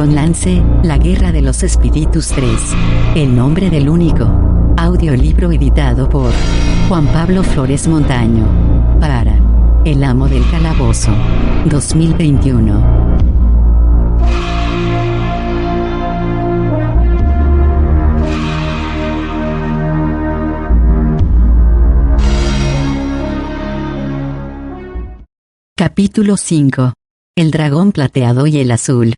Dragonlance, la guerra de los espíritus 3. El nombre del único. Audiolibro editado por Juan Pablo Flores Montaño. Para El amo del calabozo. 2021. Capítulo 5. El dragón plateado y el azul.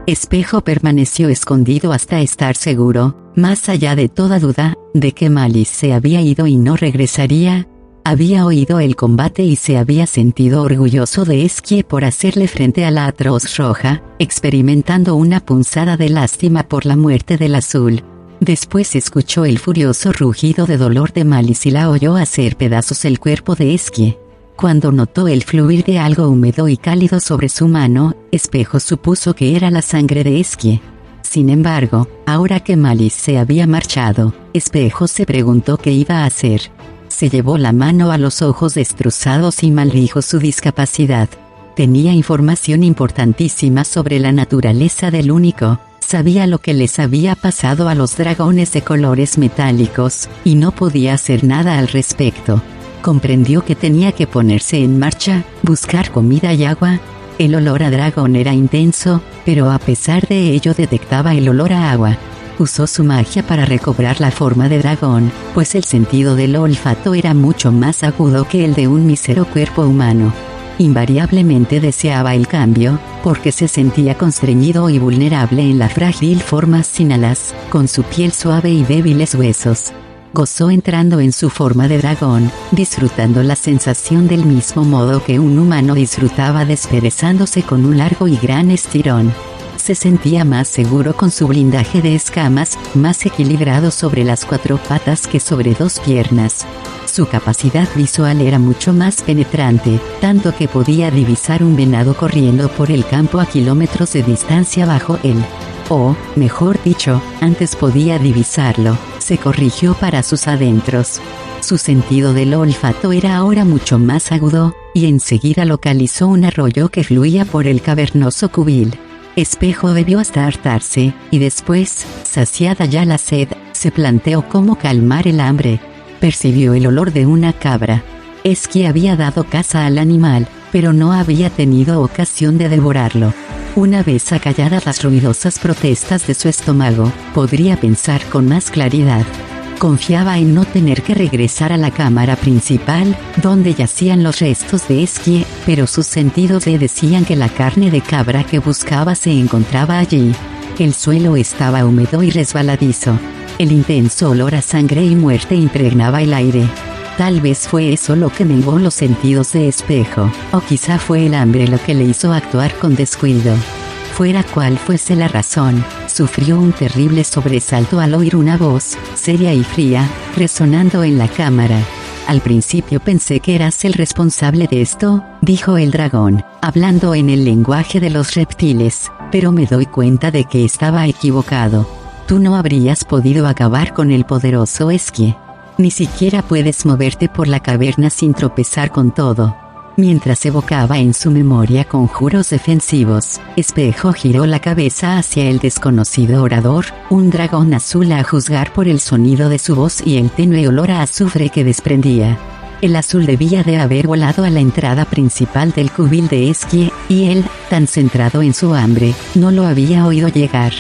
Espejo permaneció escondido hasta estar seguro, más allá de toda duda, de que Malice se había ido y no regresaría. Había oído el combate y se había sentido orgulloso de Esquie por hacerle frente a la atroz roja, experimentando una punzada de lástima por la muerte del azul. Después escuchó el furioso rugido de dolor de Malice y la oyó hacer pedazos el cuerpo de Esquie. Cuando notó el fluir de algo húmedo y cálido sobre su mano, Espejo supuso que era la sangre de Esquie. Sin embargo, ahora que Malice se había marchado, Espejo se preguntó qué iba a hacer. Se llevó la mano a los ojos destrozados y maldijo su discapacidad. Tenía información importantísima sobre la naturaleza del único, sabía lo que les había pasado a los dragones de colores metálicos, y no podía hacer nada al respecto. Comprendió que tenía que ponerse en marcha, buscar comida y agua. El olor a dragón era intenso, pero a pesar de ello detectaba el olor a agua. Usó su magia para recobrar la forma de dragón, pues el sentido del olfato era mucho más agudo que el de un mísero cuerpo humano. Invariablemente deseaba el cambio, porque se sentía constreñido y vulnerable en la frágil forma sin alas, con su piel suave y débiles huesos. Gozó entrando en su forma de dragón, disfrutando la sensación del mismo modo que un humano disfrutaba desperezándose con un largo y gran estirón. Se sentía más seguro con su blindaje de escamas, más equilibrado sobre las cuatro patas que sobre dos piernas. Su capacidad visual era mucho más penetrante, tanto que podía divisar un venado corriendo por el campo a kilómetros de distancia bajo él. O, mejor dicho, antes podía divisarlo, se corrigió para sus adentros. Su sentido del olfato era ahora mucho más agudo, y enseguida localizó un arroyo que fluía por el cavernoso cubil. Espejo bebió hasta hartarse, y después, saciada ya la sed, se planteó cómo calmar el hambre. Percibió el olor de una cabra. Esquie había dado caza al animal, pero no había tenido ocasión de devorarlo. Una vez acalladas las ruidosas protestas de su estómago, podría pensar con más claridad. Confiaba en no tener que regresar a la cámara principal, donde yacían los restos de Esquie, pero sus sentidos le decían que la carne de cabra que buscaba se encontraba allí. El suelo estaba húmedo y resbaladizo. El intenso olor a sangre y muerte impregnaba el aire. Tal vez fue eso lo que negó los sentidos de Espejo, o quizá fue el hambre lo que le hizo actuar con descuido. Fuera cual fuese la razón, sufrió un terrible sobresalto al oír una voz, seria y fría, resonando en la cámara. Al principio pensé que eras el responsable de esto, dijo el dragón, hablando en el lenguaje de los reptiles, pero me doy cuenta de que estaba equivocado. Tú no habrías podido acabar con el poderoso Esquie. Ni siquiera puedes moverte por la caverna sin tropezar con todo. Mientras evocaba en su memoria conjuros defensivos, Espejo giró la cabeza hacia el desconocido orador, un dragón azul a juzgar por el sonido de su voz y el tenue olor a azufre que desprendía. El azul debía de haber volado a la entrada principal del cubil de Esquie, y él, tan centrado en su hambre, no lo había oído llegar.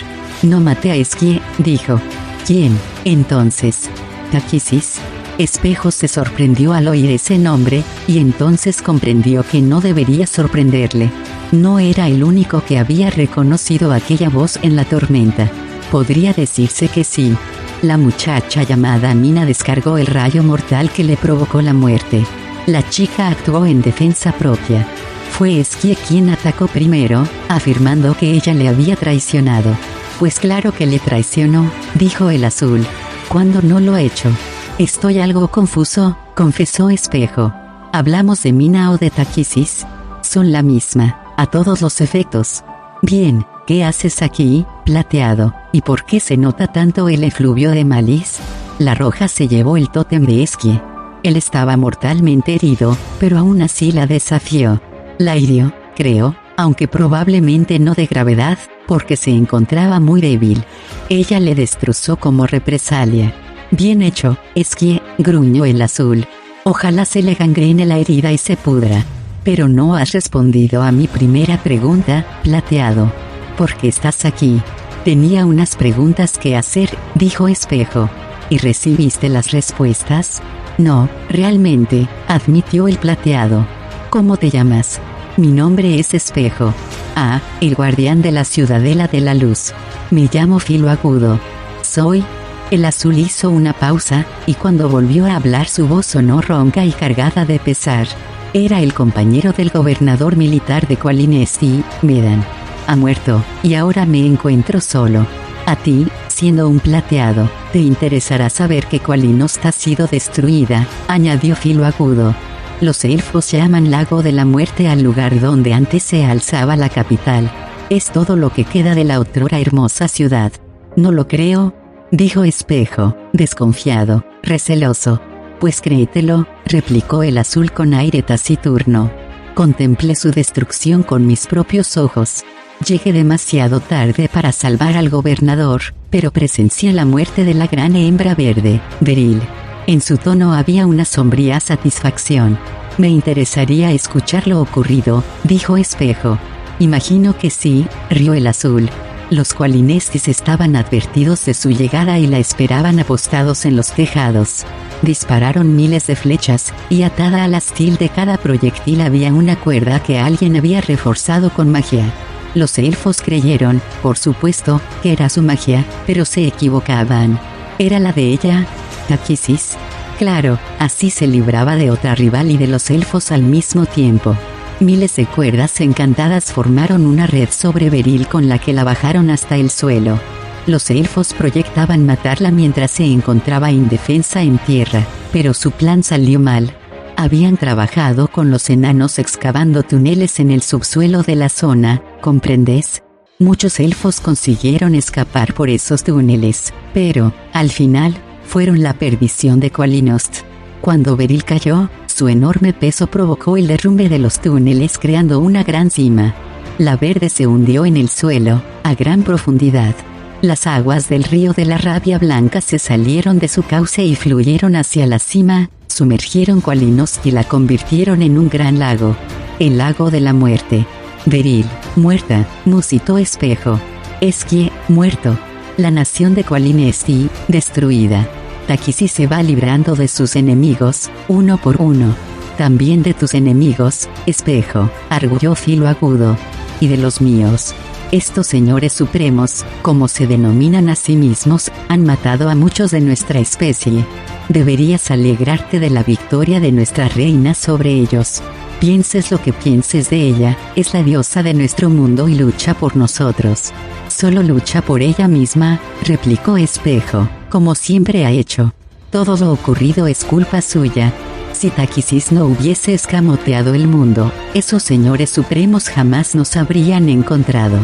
No maté a Esquie, dijo. ¿Quién, entonces? Taquisis. Espejo se sorprendió al oír ese nombre, y entonces comprendió que no debería sorprenderle. No era el único que había reconocido aquella voz en la tormenta. Podría decirse que sí. La muchacha llamada Mina descargó el rayo mortal que le provocó la muerte. La chica actuó en defensa propia. Fue Esquie quien atacó primero, afirmando que ella le había traicionado. Pues claro que le traicionó, dijo el azul. ¿Cuándo no lo ha hecho? Estoy algo confuso, confesó Espejo. ¿Hablamos de Mina o de Taquisis? Son la misma, a todos los efectos. Bien, ¿qué haces aquí, plateado? ¿Y por qué se nota tanto el efluvio de Malice? La roja se llevó el tótem de Esquie. Él estaba mortalmente herido, pero aún así la desafió. La hirió, creo, aunque probablemente no de gravedad, porque se encontraba muy débil. Ella le destrozó como represalia. Bien hecho, Esquie, gruñó el azul. Ojalá se le gangrene la herida y se pudra. Pero no has respondido a mi primera pregunta, Plateado. ¿Por qué estás aquí? Tenía unas preguntas que hacer, dijo Espejo. ¿Y recibiste las respuestas? No, realmente, admitió el Plateado. ¿Cómo te llamas? Mi nombre es Espejo. Ah, el guardián de la Ciudadela de la Luz. Me llamo Filo Agudo. Soy... El azul hizo una pausa, y cuando volvió a hablar su voz sonó ronca y cargada de pesar. Era el compañero del gobernador militar de Qualinesti, Medan. Ha muerto, y ahora me encuentro solo. A ti, siendo un plateado, te interesará saber que Qualinost ha sido destruida, añadió Filo Agudo. Los elfos llaman Lago de la Muerte al lugar donde antes se alzaba la capital. Es todo lo que queda de la otrora hermosa ciudad. ¿No lo creo?, dijo Espejo, desconfiado, receloso. Pues créetelo, replicó el azul con aire taciturno. Contemplé su destrucción con mis propios ojos. Llegué demasiado tarde para salvar al gobernador, pero presencié la muerte de la gran hembra verde, Beryl. En su tono había una sombría satisfacción. Me interesaría escuchar lo ocurrido, dijo Espejo. Imagino que sí, rió el azul. Los Qualinestis estaban advertidos de su llegada y la esperaban apostados en los tejados. Dispararon miles de flechas, y atada al astil de cada proyectil había una cuerda que alguien había reforzado con magia. Los elfos creyeron, por supuesto, que era su magia, pero se equivocaban. ¿Era la de ella? Taquisis. Claro, así se libraba de otra rival y de los elfos al mismo tiempo. Miles de cuerdas encantadas formaron una red sobre Beryl con la que la bajaron hasta el suelo. Los elfos proyectaban matarla mientras se encontraba indefensa en tierra, pero su plan salió mal. Habían trabajado con los enanos excavando túneles en el subsuelo de la zona, ¿comprendes? Muchos elfos consiguieron escapar por esos túneles, pero, al final, fueron la perdición de Qualinost. Cuando Beryl cayó, su enorme peso provocó el derrumbe de los túneles creando una gran cima. La verde se hundió en el suelo, a gran profundidad. Las aguas del río de la Rabia Blanca se salieron de su cauce y fluyeron hacia la cima, sumergieron Qualinost y la convirtieron en un gran lago. El lago de la muerte. Beryl, muerta, musitó Espejo. Esquie, muerto. La nación de Qualinesti, destruida. Taquisis se va librando de sus enemigos, uno por uno. También de tus enemigos, Espejo, arguyó Filo Agudo. Y de los míos. Estos señores supremos, como se denominan a sí mismos, han matado a muchos de nuestra especie. Deberías alegrarte de la victoria de nuestra reina sobre ellos. Pienses lo que pienses de ella, es la diosa de nuestro mundo y lucha por nosotros. Solo lucha por ella misma, replicó Espejo, como siempre ha hecho. Todo lo ocurrido es culpa suya. Si Taquisis no hubiese escamoteado el mundo, esos señores supremos jamás nos habrían encontrado.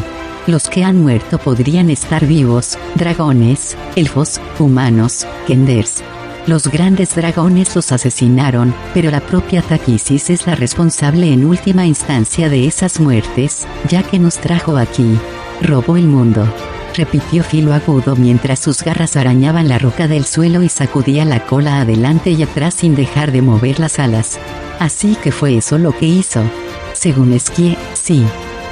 Los que han muerto podrían estar vivos, dragones, elfos, humanos, Kenders. Los grandes dragones los asesinaron, pero la propia Taquisis es la responsable en última instancia de esas muertes, ya que nos trajo aquí. Robó el mundo, repitió Filo Agudo mientras sus garras arañaban la roca del suelo y sacudía la cola adelante y atrás sin dejar de mover las alas. Así que fue eso lo que hizo. Según Esquie, sí.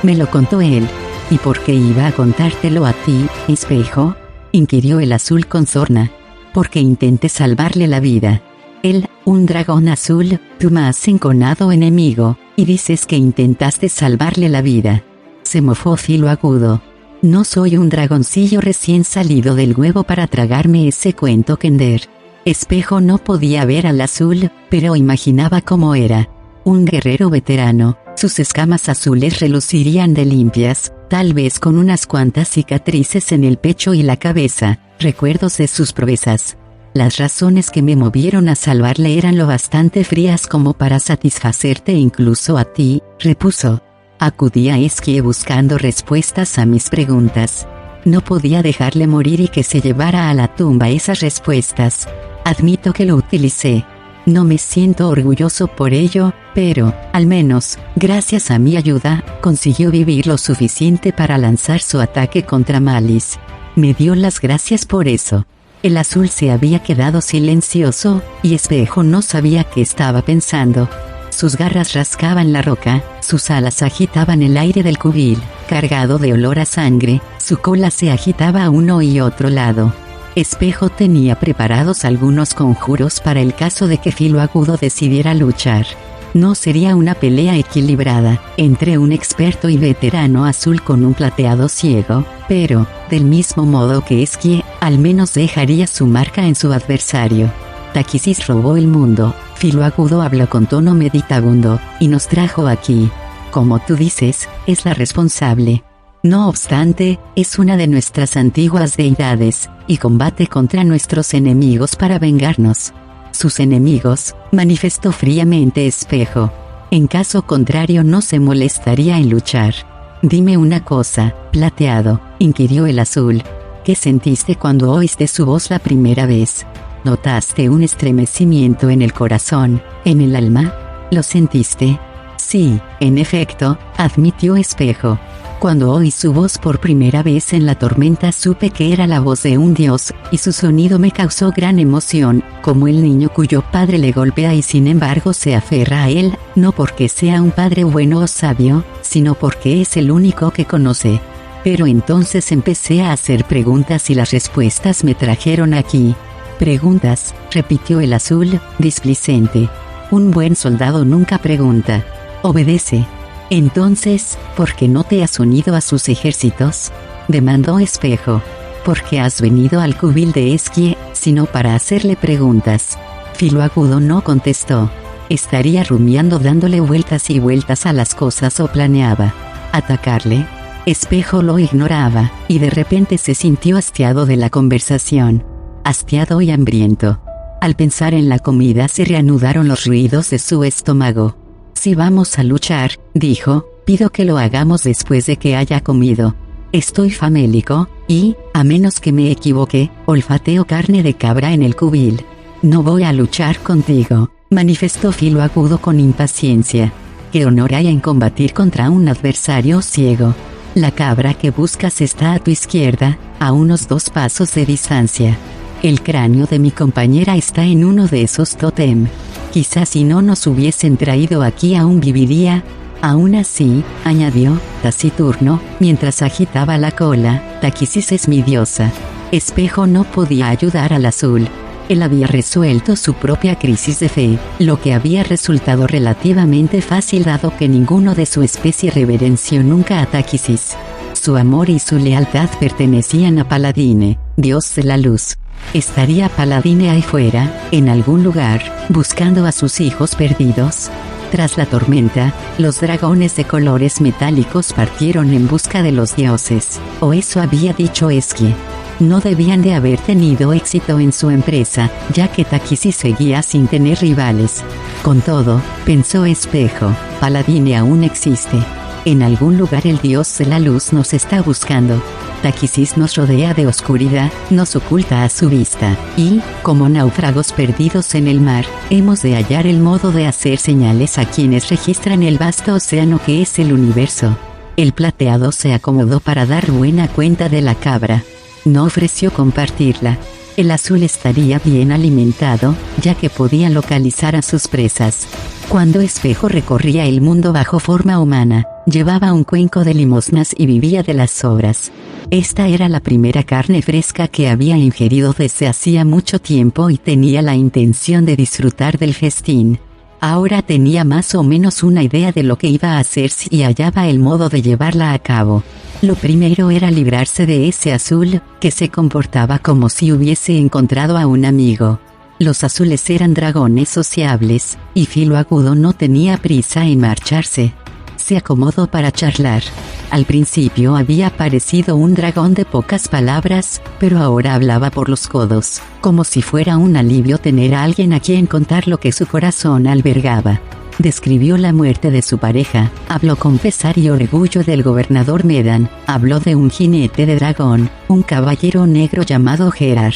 Me lo contó él. ¿Y por qué iba a contártelo a ti, Espejo?, inquirió el azul con sorna. Porque intenté salvarle la vida. Él, un dragón azul, tu más enconado enemigo, y dices que intentaste salvarle la vida. Se mofó Filo Agudo. No soy un dragoncillo recién salido del huevo para tragarme ese cuento, Kender. Espejo no podía ver al azul, pero imaginaba cómo era. Un guerrero veterano, sus escamas azules relucirían de limpias, tal vez con unas cuantas cicatrices en el pecho y la cabeza, recuerdos de sus proezas. Las razones que me movieron a salvarle eran lo bastante frías como para satisfacerte incluso a ti, repuso. Acudí a Esquie buscando respuestas a mis preguntas. No podía dejarle morir y que se llevara a la tumba esas respuestas. Admito que lo utilicé. No me siento orgulloso por ello, pero, al menos, gracias a mi ayuda, consiguió vivir lo suficiente para lanzar su ataque contra Malice. Me dio las gracias por eso. El azul se había quedado silencioso, y Espejo no sabía qué estaba pensando. Sus garras rascaban la roca, sus alas agitaban el aire del cubil, cargado de olor a sangre, su cola se agitaba a uno y otro lado. Espejo tenía preparados algunos conjuros para el caso de que Filo Agudo decidiera luchar. No sería una pelea equilibrada, entre un experto y veterano azul con un plateado ciego, pero, del mismo modo que Esquie, al menos dejaría su marca en su adversario. Taquisis robó el mundo, Filo Agudo habló con tono meditabundo, y nos trajo aquí. Como tú dices, es la responsable. No obstante, es una de nuestras antiguas deidades, y combate contra nuestros enemigos para vengarnos. Sus enemigos, manifestó fríamente Espejo. En caso contrario no se molestaría en luchar. Dime una cosa, plateado, inquirió el azul. ¿Qué sentiste cuando oíste su voz la primera vez? ¿Notaste un estremecimiento en el corazón, en el alma? ¿Lo sentiste? Sí, en efecto, admitió Espejo. Cuando oí su voz por primera vez en la tormenta supe que era la voz de un dios, y su sonido me causó gran emoción, como el niño cuyo padre le golpea y sin embargo se aferra a él, no porque sea un padre bueno o sabio, sino porque es el único que conoce. Pero entonces empecé a hacer preguntas y las respuestas me trajeron aquí. Preguntas, repitió el azul, displicente. Un buen soldado nunca pregunta. Obedece. Entonces, ¿por qué no te has unido a sus ejércitos? Demandó Espejo. Porque has venido al cubil de Esquie, sino para hacerle preguntas. Filo Agudo no contestó. Estaría rumiando dándole vueltas y vueltas a las cosas o planeaba atacarle. Espejo lo ignoraba, y de repente se sintió hastiado de la conversación. Hastiado y hambriento. Al pensar en la comida se reanudaron los ruidos de su estómago. Si vamos a luchar, dijo, pido que lo hagamos después de que haya comido. Estoy famélico, y, a menos que me equivoque, olfateo carne de cabra en el cubil. No voy a luchar contigo, manifestó Filo Agudo con impaciencia. ¿Qué honor hay en combatir contra un adversario ciego? La cabra que buscas está a tu izquierda, a unos 2 pasos de distancia. El cráneo de mi compañera está en uno de esos tótem. Quizás si no nos hubiesen traído aquí aún viviría. Aún así, añadió, taciturno, mientras agitaba la cola, Taquisis es mi diosa. Espejo no podía ayudar al azul. Él había resuelto su propia crisis de fe, lo que había resultado relativamente fácil dado que ninguno de su especie reverenció nunca a Taquisis. Su amor y su lealtad pertenecían a Paladine, dios de la luz. ¿Estaría Paladine ahí fuera, en algún lugar, buscando a sus hijos perdidos? Tras la tormenta, los dragones de colores metálicos partieron en busca de los dioses, o eso había dicho Esquie. No debían de haber tenido éxito en su empresa, ya que Taquisis seguía sin tener rivales. Con todo, pensó Espejo, Paladine aún existe. En algún lugar el dios de la luz nos está buscando. Taquisis nos rodea de oscuridad, nos oculta a su vista, y, como náufragos perdidos en el mar, hemos de hallar el modo de hacer señales a quienes registran el vasto océano que es el universo. El plateado se acomodó para dar buena cuenta de la cabra. No ofreció compartirla. El azul estaría bien alimentado, ya que podía localizar a sus presas. Cuando Espejo recorría el mundo bajo forma humana, llevaba un cuenco de limosnas y vivía de las sobras. Esta era la primera carne fresca que había ingerido desde hacía mucho tiempo y tenía la intención de disfrutar del festín. Ahora tenía más o menos una idea de lo que iba a hacer si hallaba el modo de llevarla a cabo. Lo primero era librarse de ese azul, que se comportaba como si hubiese encontrado a un amigo. Los azules eran dragones sociables, y Filo Agudo no tenía prisa en marcharse. Se acomodó para charlar. Al principio había parecido un dragón de pocas palabras, pero ahora hablaba por los codos, como si fuera un alivio tener a alguien a quien contar lo que su corazón albergaba. Describió la muerte de su pareja, habló con pesar y orgullo del gobernador Medan, habló de un jinete de dragón, un caballero negro llamado Gerard.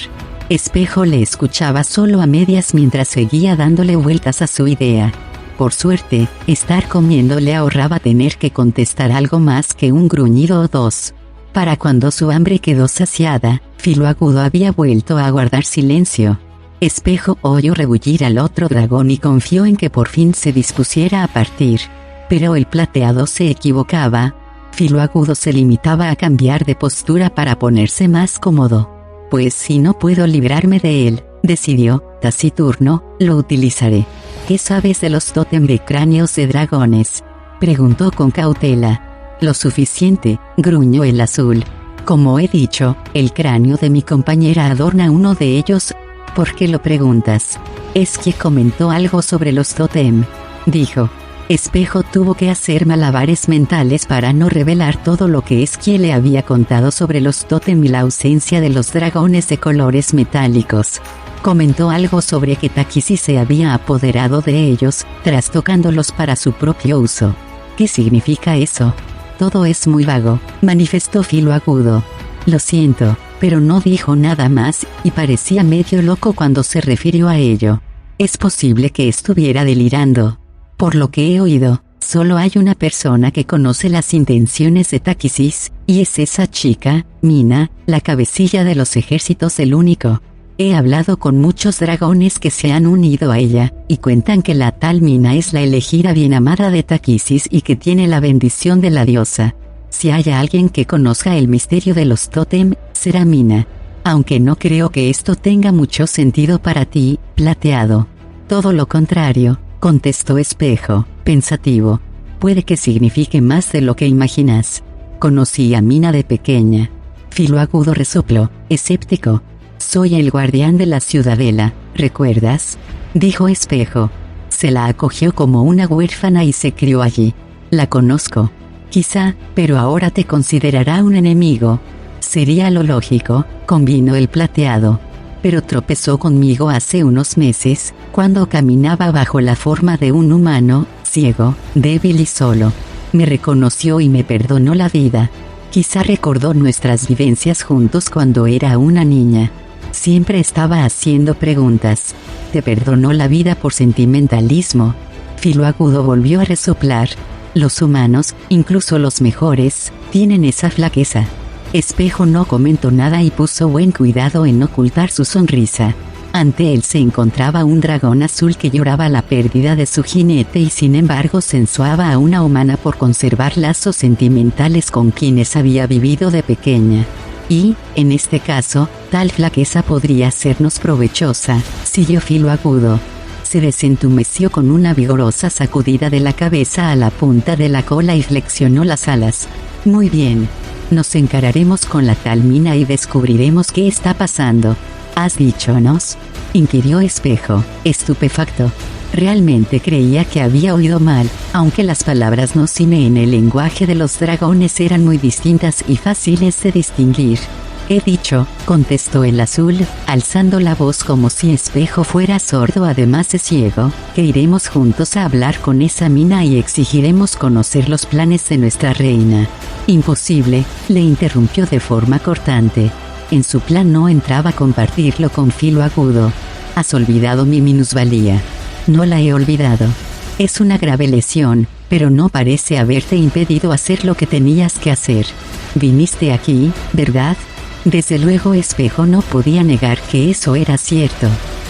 Espejo le escuchaba solo a medias mientras seguía dándole vueltas a su idea. Por suerte, estar comiendo le ahorraba tener que contestar algo más que un gruñido o dos. Para cuando su hambre quedó saciada, Filoagudo había vuelto a guardar silencio. Espejo oyó rebullir al otro dragón y confió en que por fin se dispusiera a partir. Pero el plateado se equivocaba. Filoagudo se limitaba a cambiar de postura para ponerse más cómodo. Pues si no puedo librarme de él, decidió, taciturno, lo utilizaré. ¿Qué sabes de los tótem de cráneos de dragones?, preguntó con cautela. Lo suficiente, gruñó el azul. Como he dicho, el cráneo de mi compañera adorna uno de ellos. ¿Por qué lo preguntas? Es que comentó algo sobre los tótem, dijo. Espejo tuvo que hacer malabares mentales para no revelar todo lo que Esquie le había contado sobre los tótem y la ausencia de los dragones de colores metálicos. Comentó algo sobre que Takisi se había apoderado de ellos, trastocándolos para su propio uso. ¿Qué significa eso? Todo es muy vago, manifestó Filoagudo. Lo siento, pero no dijo nada más, y parecía medio loco cuando se refirió a ello. Es posible que estuviera delirando. Por lo que he oído, solo hay una persona que conoce las intenciones de Takisi, y es esa chica, Mina, la cabecilla de los ejércitos, el único. He hablado con muchos dragones que se han unido a ella, y cuentan que la tal Mina es la elegida bien amada de Takisi y que tiene la bendición de la diosa. Si hay alguien que conozca el misterio de los tótem, será Mina. Aunque no creo que esto tenga mucho sentido para ti, plateado. Todo lo contrario, contestó Espejo, pensativo. Puede que signifique más de lo que imaginas. Conocí a Mina de pequeña. Filoagudo resopló, escéptico. Soy el guardián de la ciudadela, ¿recuerdas?, dijo Espejo. Se la acogió como una huérfana y se crió allí. La conozco. Quizá, pero ahora te considerará un enemigo. Sería lo lógico, convino el plateado. Pero tropezó conmigo hace unos meses, cuando caminaba bajo la forma de un humano, ciego, débil y solo. Me reconoció y me perdonó la vida. Quizá recordó nuestras vivencias juntos cuando era una niña. Siempre estaba haciendo preguntas. ¿Te perdonó la vida por sentimentalismo? Filoagudo volvió a resoplar. Los humanos, incluso los mejores, tienen esa flaqueza. Espejo no comentó nada y puso buen cuidado en ocultar su sonrisa. Ante él se encontraba un dragón azul que lloraba la pérdida de su jinete y sin embargo censuraba a una humana por conservar lazos sentimentales con quienes había vivido de pequeña. Y, en este caso, tal flaqueza podría sernos provechosa, siguió Filoagudo. Se desentumeció con una vigorosa sacudida de la cabeza a la punta de la cola y flexionó las alas. Muy bien. Nos encararemos con la tal Mina y descubriremos qué está pasando. ¿Has dicho nos?, inquirió Espejo, estupefacto. Realmente creía que había oído mal, aunque las palabras Nocine en el lenguaje de los dragones eran muy distintas y fáciles de distinguir. He dicho, contestó el azul, alzando la voz como si Espejo fuera sordo además de ciego, que iremos juntos a hablar con esa Mina y exigiremos conocer los planes de nuestra reina. Imposible, le interrumpió de forma cortante. En su plan no entraba compartirlo con Filoagudo. Has olvidado mi minusvalía. No la he olvidado. Es una grave lesión, pero no parece haberte impedido hacer lo que tenías que hacer. Viniste aquí, ¿verdad? Desde luego Espejo no podía negar que eso era cierto.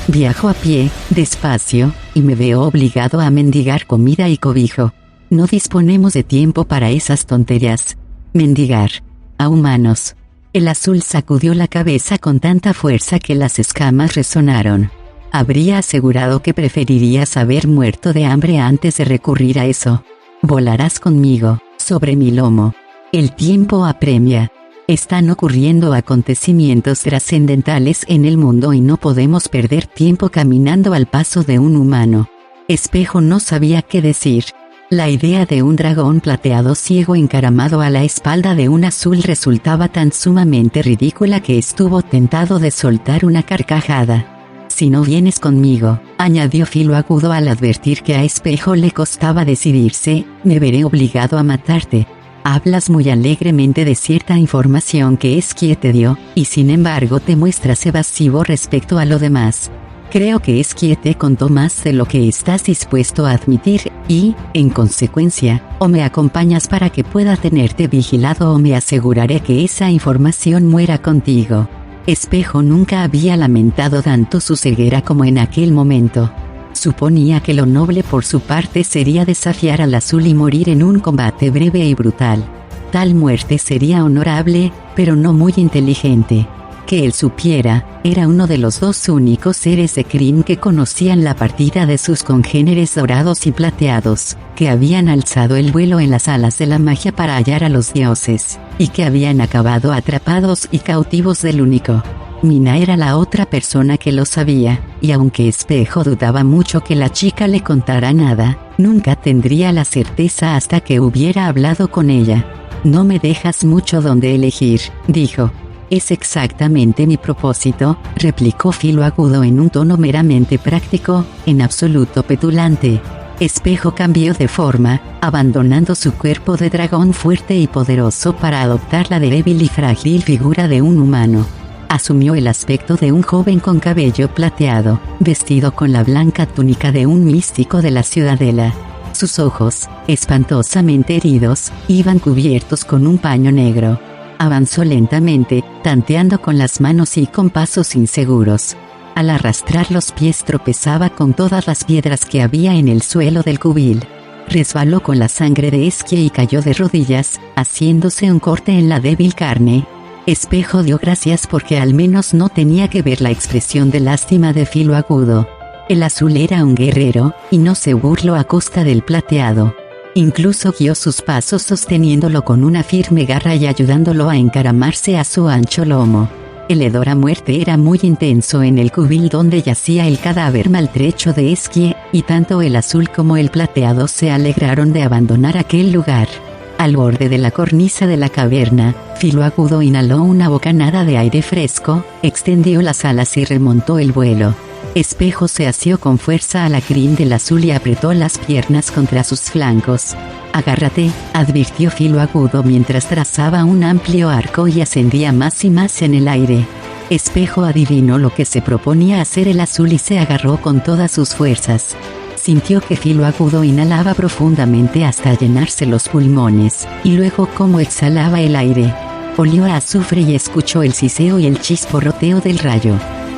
Viajo a pie, despacio, y me veo obligado a mendigar comida y cobijo. No disponemos de tiempo para esas tonterías. Mendigar. A humanos. El azul sacudió la cabeza con tanta fuerza que las escamas resonaron. Habría asegurado que preferirías haber muerto de hambre antes de recurrir a eso. Volarás conmigo, sobre mi lomo. El tiempo apremia. Están ocurriendo acontecimientos trascendentales en el mundo y no podemos perder tiempo caminando al paso de un humano. Espejo no sabía qué decir. La idea de un dragón plateado ciego encaramado a la espalda de un azul resultaba tan sumamente ridícula que estuvo tentado de soltar una carcajada. Si no vienes conmigo, añadió Filoagudo al advertir que a Espejo le costaba decidirse, me veré obligado a matarte. Hablas muy alegremente de cierta información que Esquie te dio, y sin embargo te muestras evasivo respecto a lo demás. Creo que Esquie te contó más de lo que estás dispuesto a admitir, y, en consecuencia, o me acompañas para que pueda tenerte vigilado o me aseguraré que esa información muera contigo. Espejo nunca había lamentado tanto su ceguera como en aquel momento. Suponía que lo noble por su parte sería desafiar al azul y morir en un combate breve y brutal. Tal muerte sería honorable, pero no muy inteligente. Que él supiera, era uno de los dos únicos seres de Kryn que conocían la partida de sus congéneres dorados y plateados, que habían alzado el vuelo en las alas de la magia para hallar a los dioses, y que habían acabado atrapados y cautivos del único. Mina era la otra persona que lo sabía, y aunque Espejo dudaba mucho que la chica le contara nada, nunca tendría la certeza hasta que hubiera hablado con ella. No me dejas mucho donde elegir, dijo. Es exactamente mi propósito, replicó Filo Agudo en un tono meramente práctico, en absoluto petulante. Espejo cambió de forma, abandonando su cuerpo de dragón fuerte y poderoso para adoptar la débil y frágil figura de un humano. Asumió el aspecto de un joven con cabello plateado, vestido con la blanca túnica de un místico de la ciudadela. Sus ojos, espantosamente heridos, iban cubiertos con un paño negro. Avanzó lentamente, tanteando con las manos y con pasos inseguros. Al arrastrar los pies tropezaba con todas las piedras que había en el suelo del cubil. Resbaló con la sangre de Esquie y cayó de rodillas, haciéndose un corte en la débil carne. Espejo dio gracias porque al menos no tenía que ver la expresión de lástima de Filo Agudo. El azul era un guerrero, y no se burló a costa del plateado. Incluso guió sus pasos sosteniéndolo con una firme garra y ayudándolo a encaramarse a su ancho lomo. El hedor a muerte era muy intenso en el cubil donde yacía el cadáver maltrecho de Esquie, y tanto el azul como el plateado se alegraron de abandonar aquel lugar. Al borde de la cornisa de la caverna, Filo Agudo inhaló una bocanada de aire fresco, extendió las alas y remontó el vuelo. Espejo se asió con fuerza a la crin del azul y apretó las piernas contra sus flancos. «Agárrate», advirtió Filo Agudo mientras trazaba un amplio arco y ascendía más y más en el aire. Espejo adivinó lo que se proponía hacer el azul y se agarró con todas sus fuerzas. Sintió que Filo Agudo inhalaba profundamente hasta llenarse los pulmones, y luego cómo exhalaba el aire. Olió a azufre y escuchó el siseo y el chisporroteo del rayo.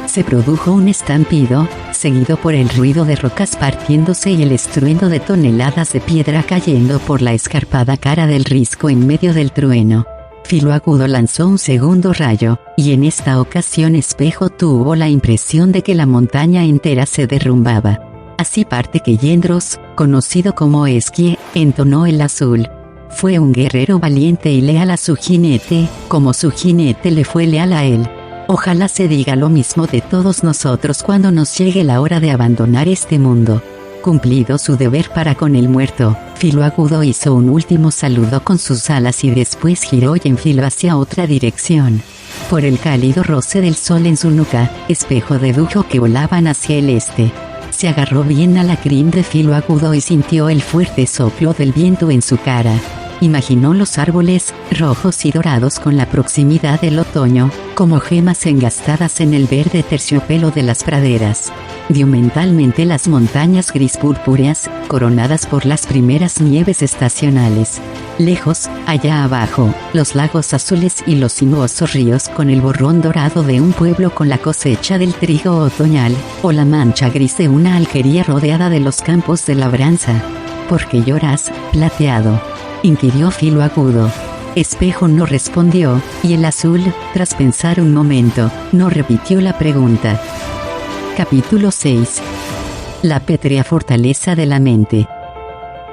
Se produjo un estampido, seguido por el ruido de rocas partiéndose y el estruendo de toneladas de piedra cayendo por la escarpada cara del risco en medio del trueno. Filo Agudo lanzó un segundo rayo, y en esta ocasión Espejo tuvo la impresión de que la montaña entera se derrumbaba. Así parte que Yendros, conocido como Esquie, entonó el azul. Fue un guerrero valiente y leal a su jinete, como su jinete le fue leal a él. Ojalá se diga lo mismo de todos nosotros cuando nos llegue la hora de abandonar este mundo. Cumplido su deber para con el muerto, Filo Agudo hizo un último saludo con sus alas y después giró y enfiló hacia otra dirección. Por el cálido roce del sol en su nuca, Espejo dedujo que volaban hacia el este. Se agarró bien a la crin de Filo Agudo y sintió el fuerte soplo del viento en su cara. Imaginó los árboles, rojos y dorados con la proximidad del otoño, como gemas engastadas en el verde terciopelo de las praderas. Vio mentalmente las montañas gris purpúreas, coronadas por las primeras nieves estacionales. Lejos, allá abajo, los lagos azules y los sinuosos ríos con el borrón dorado de un pueblo con la cosecha del trigo otoñal, o la mancha gris de una alquería rodeada de los campos de labranza. ¿Por qué lloras, plateado?, inquirió Filo Agudo. Espejo no respondió, y el azul, tras pensar un momento, no repitió la pregunta. Capítulo 6. La pétrea fortaleza de la mente.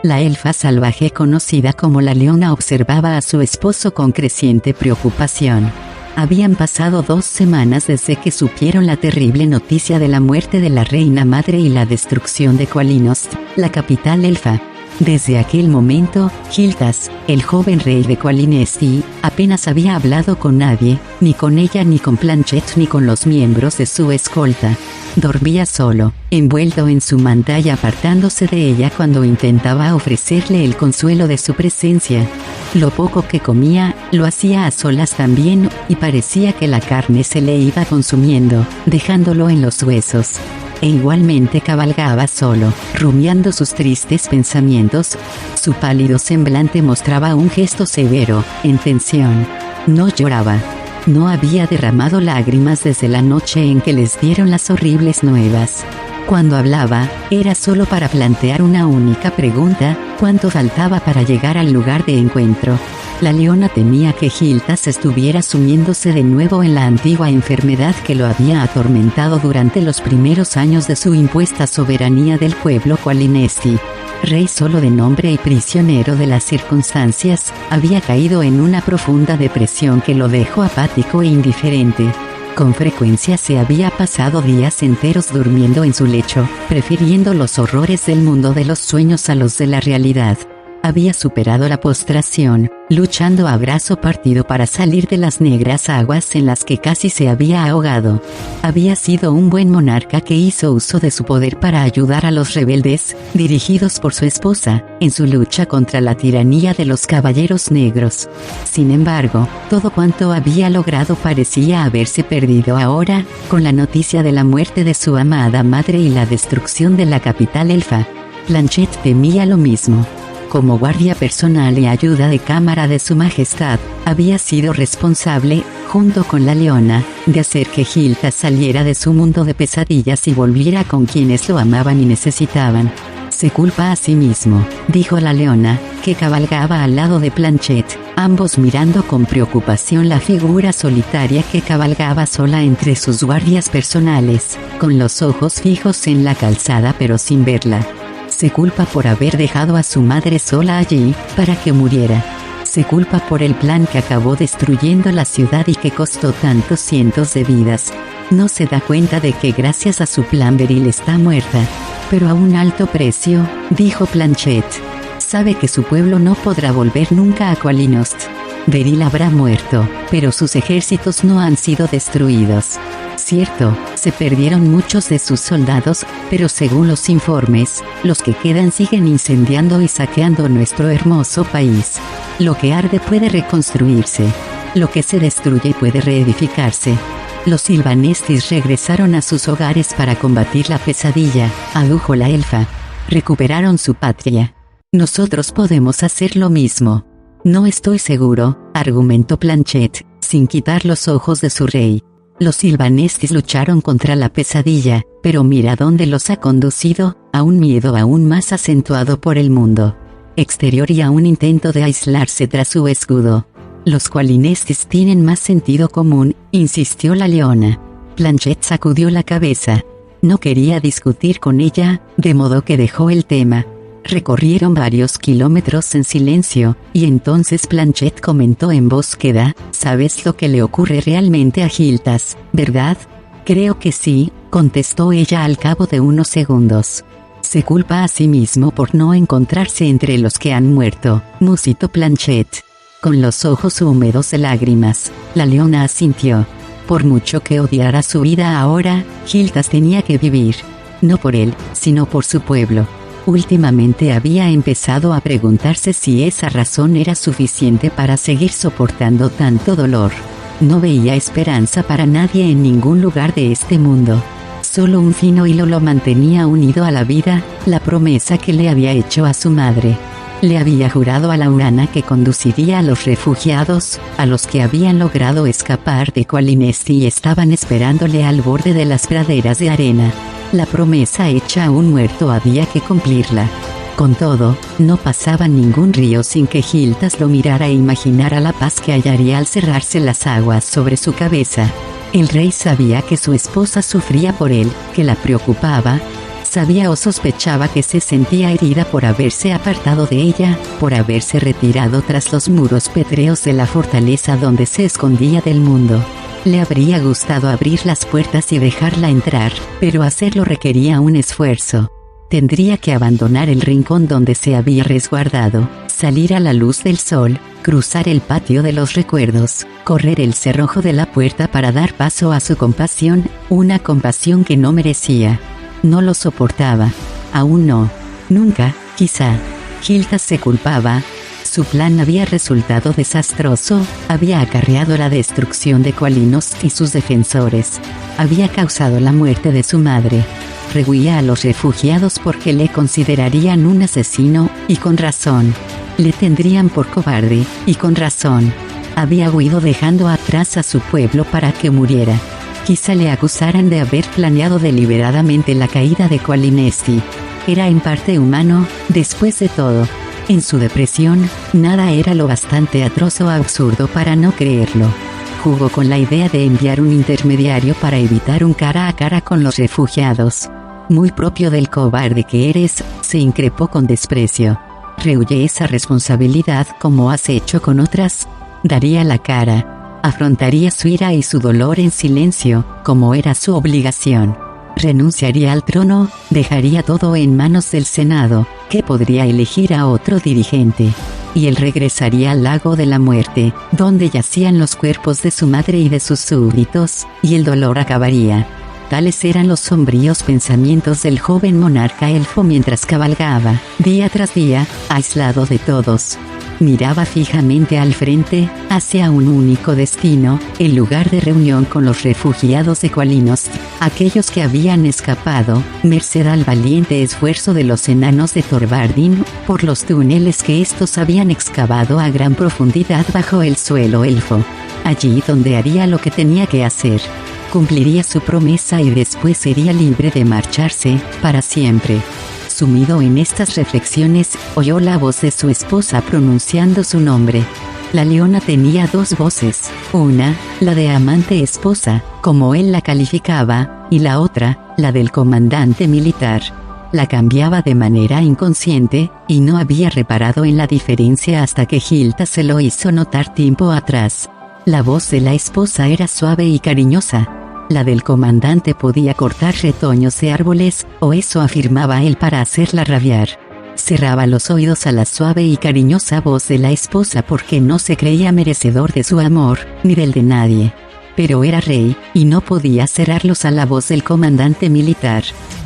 La elfa salvaje conocida como la Leona observaba a su esposo con creciente preocupación. Habían pasado 2 semanas desde que supieron la terrible noticia de la muerte de la reina madre y la destrucción de Kholinost, la capital elfa. Desde aquel momento, Gildas, el joven rey de Qualinesti, apenas había hablado con nadie, ni con ella ni con Planchet ni con los miembros de su escolta. Dormía solo, envuelto en su manta y apartándose de ella cuando intentaba ofrecerle el consuelo de su presencia. Lo poco que comía, lo hacía a solas también, y parecía que la carne se le iba consumiendo, dejándolo en los huesos. E igualmente cabalgaba solo, rumiando sus tristes pensamientos. Su pálido semblante mostraba un gesto severo, en tensión. No lloraba. No había derramado lágrimas desde la noche en que les dieron las horribles nuevas. Cuando hablaba, era solo para plantear una única pregunta: ¿cuánto faltaba para llegar al lugar de encuentro? La leona temía que Gildas estuviera sumiéndose de nuevo en la antigua enfermedad que lo había atormentado durante los primeros años de su impuesta soberanía del pueblo Qualinesti. Rey solo de nombre y prisionero de las circunstancias, había caído en una profunda depresión que lo dejó apático e indiferente. Con frecuencia se había pasado días enteros durmiendo en su lecho, prefiriendo los horrores del mundo de los sueños a los de la realidad. Había superado la postración, luchando a brazo partido para salir de las negras aguas en las que casi se había ahogado. Había sido un buen monarca que hizo uso de su poder para ayudar a los rebeldes, dirigidos por su esposa, en su lucha contra la tiranía de los caballeros negros. Sin embargo, todo cuanto había logrado parecía haberse perdido ahora, con la noticia de la muerte de su amada madre y la destrucción de la capital elfa. Planchet temía lo mismo. Como guardia personal y ayuda de cámara de su majestad, había sido responsable, junto con la leona, de hacer que Gildas saliera de su mundo de pesadillas y volviera con quienes lo amaban y necesitaban. Se culpa a sí mismo, dijo la leona, que cabalgaba al lado de Planchet, ambos mirando con preocupación la figura solitaria que cabalgaba sola entre sus guardias personales, con los ojos fijos en la calzada pero sin verla. Se culpa por haber dejado a su madre sola allí, para que muriera. Se culpa por el plan que acabó destruyendo la ciudad y que costó tantos cientos de vidas. No se da cuenta de que gracias a su plan Beryl está muerta. Pero a un alto precio, dijo Planchet. Sabe que su pueblo no podrá volver nunca a Qualinost. Beryl habrá muerto, pero sus ejércitos no han sido destruidos. Cierto, se perdieron muchos de sus soldados, pero según los informes, los que quedan siguen incendiando y saqueando nuestro hermoso país. Lo que arde puede reconstruirse. Lo que se destruye puede reedificarse. Los Silvanestis regresaron a sus hogares para combatir la pesadilla, adujo la elfa. Recuperaron su patria. Nosotros podemos hacer lo mismo. No estoy seguro, argumentó Planchet, sin quitar los ojos de su rey. Los Silvanestis lucharon contra la pesadilla, pero mira dónde los ha conducido, a un miedo aún más acentuado por el mundo exterior y a un intento de aislarse tras su escudo. Los Qualinestis tienen más sentido común, insistió la leona. Planchet sacudió la cabeza. No quería discutir con ella, de modo que dejó el tema. Recorrieron varios kilómetros en silencio, y entonces Planchet comentó en voz queda: «¿Sabes lo que le ocurre realmente a Gildas, verdad?» «Creo que sí», contestó ella al cabo de unos segundos. «Se culpa a sí mismo por no encontrarse entre los que han muerto», musitó Planchet. Con los ojos húmedos de lágrimas, la leona asintió. Por mucho que odiara su vida ahora, Gildas tenía que vivir. No por él, sino por su pueblo. Últimamente había empezado a preguntarse si esa razón era suficiente para seguir soportando tanto dolor. No veía esperanza para nadie en ningún lugar de este mundo. Solo un fino hilo lo mantenía unido a la vida, la promesa que le había hecho a su madre. Le había jurado a Laurana que conduciría a los refugiados, a los que habían logrado escapar de Qualinesti y estaban esperándole al borde de las praderas de arena. La promesa hecha a un muerto había que cumplirla. Con todo, no pasaba ningún río sin que Gildas lo mirara e imaginara la paz que hallaría al cerrarse las aguas sobre su cabeza. El rey sabía que su esposa sufría por él, que la preocupaba. Sabía o sospechaba que se sentía herida por haberse apartado de ella, por haberse retirado tras los muros pétreos de la fortaleza donde se escondía del mundo. Le habría gustado abrir las puertas y dejarla entrar, pero hacerlo requería un esfuerzo. Tendría que abandonar el rincón donde se había resguardado, salir a la luz del sol, cruzar el patio de los recuerdos, correr el cerrojo de la puerta para dar paso a su compasión, una compasión que no merecía. No lo soportaba. Aún no. Nunca, quizá. Hilda se culpaba. Su plan había resultado desastroso, había acarreado la destrucción de Khalinost y sus defensores. Había causado la muerte de su madre. Rehuía a los refugiados porque le considerarían un asesino, y con razón. Le tendrían por cobarde, y con razón. Había huido dejando atrás a su pueblo para que muriera. Quizá le acusaran de haber planeado deliberadamente la caída de Khalinosti. Era en parte humano, después de todo. En su depresión, nada era lo bastante atroz o absurdo para no creerlo. Jugó con la idea de enviar un intermediario para evitar un cara a cara con los refugiados. Muy propio del cobarde que eres, se increpó con desprecio. Rehuye esa responsabilidad como has hecho con otras. Daría la cara. Afrontaría su ira y su dolor en silencio, como era su obligación. Renunciaría al trono, dejaría todo en manos del Senado, que podría elegir a otro dirigente. Y él regresaría al lago de la muerte, donde yacían los cuerpos de su madre y de sus súbditos, y el dolor acabaría. Tales eran los sombríos pensamientos del joven monarca elfo mientras cabalgaba, día tras día, aislado de todos. Miraba fijamente al frente, hacia un único destino, el lugar de reunión con los refugiados de Khalinost, aquellos que habían escapado, merced al valiente esfuerzo de los enanos de Thorbardin, por los túneles que estos habían excavado a gran profundidad bajo el suelo elfo. Allí donde haría lo que tenía que hacer. Cumpliría su promesa y después sería libre de marcharse, para siempre. Sumido en estas reflexiones, oyó la voz de su esposa pronunciando su nombre. La leona tenía dos voces, una, la de amante esposa, como él la calificaba, y la otra, la del comandante militar. La cambiaba de manera inconsciente, y no había reparado en la diferencia hasta que Hilda se lo hizo notar tiempo atrás. La voz de la esposa era suave y cariñosa. La del comandante podía cortar retoños de árboles, o eso afirmaba él para hacerla rabiar. Cerraba los oídos a la suave y cariñosa voz de la esposa porque no se creía merecedor de su amor, ni del de nadie. Pero era rey, y no podía cerrarlos a la voz del comandante militar.